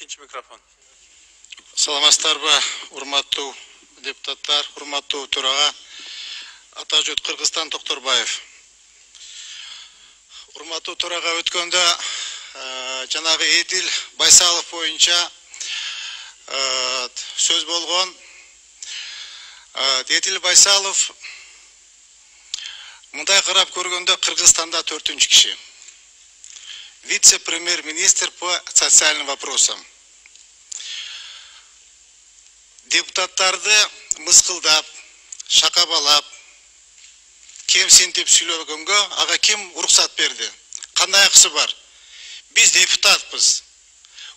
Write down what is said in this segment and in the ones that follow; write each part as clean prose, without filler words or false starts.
Екінші микрофон. Саламатсыздарбы, урматтуу депутаттар, урматтуу төраға, Атажөт Кыргызстан Токторбаев. Урматтуу төраға өткөндө жанагы Эдил Байсалов боюнча сөз болгон. Эдил Байсалов мындай карап көргөндө Кыргызстанда 4-чү киши. Вице-премьер-министр по социальным вопросам. Депутаттарды мыскылдап, шакабалап, кемсинтип сүйлөгөнгө ага ким уруксат берди? Кандай акысы бар? Биз депутатпыз.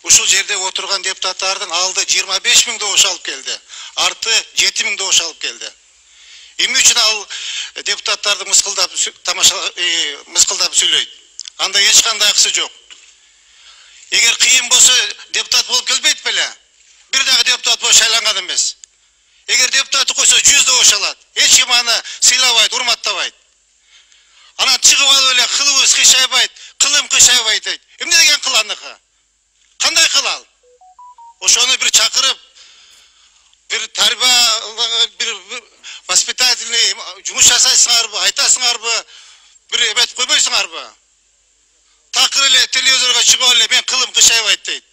Ушул жерде отурган депутаттардын алды 25 000 добуш алып келди. Арты 7 000 добуш алып келди. Эмне үчүн ал депутаттарды мыскылдап сүйлөйт? Анда эч кандай акысы жок. Эгер кыйын болсо депутат болуп келбейт беле? Бир дагы депутат болуп шайланган эмес. Эгер депутатты койсо 100 добуш алат. Эч ким аны сыйлабайт, урматтабайт. Анан чыгып алып эле кылыбыз кыйшайбайт, кылым кыйшайбайт дейт. Эмне деген кыл аныкы? Кандай кыл ал? Ошону бир чакырып, бир тарбия, бир воспитательный жумуш жасайсыңарбы, айтасыңарбы, бир эметип койбойсуңарбы? Такыр эле телевизорго чыгып эле мен кылым кыйшайбайт дейт.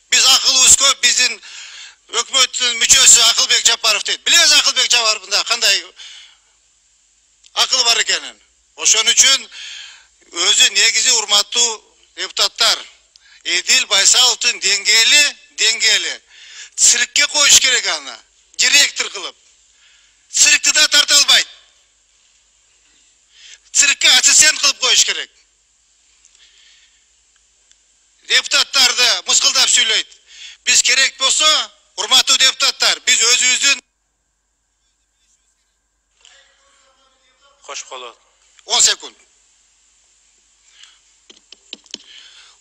Биз акылыбыз көп, биздин өкмөттүн мүчөсү Акылбек Жапаров дейт. Билебиз Акылбек Жапаровдун кандай акылы бар экенин. Ошон үчүн өзү негизи урматтуу депутаттар, Эдил Байсаловдун деңгээли циркке коюш керек аны. Директор кылып. Циркти да тарта албайт. Циркке ассистент кылып коюш керек. Депутаттарды мыскылдап сүйлөйт. Биз керек болсо, урматтуу депутаттар, биз өзүбүздүн Кош болот. 10 секунд.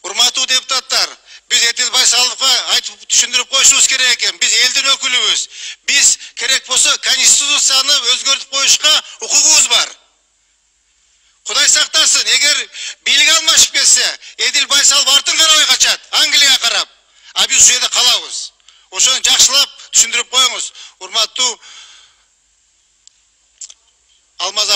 Урматтуу депутаттар, биз Эдил Байсаловго айтып түшүндүрүп коюшубуз керек экен. Биз элдин өкүлүбүз. Биз керек болсо конституцияны өзгөртүп коюшка укугубуз бар. Кудай сактасын, эгер бийлик алмашып кетсе, Эдил Байсалов артын карабай качат, Англияга карап. А биз ушул жерде калабыз. Ошону жакшылап түшүндүрүп коюңуз. Урматтуу Алмаз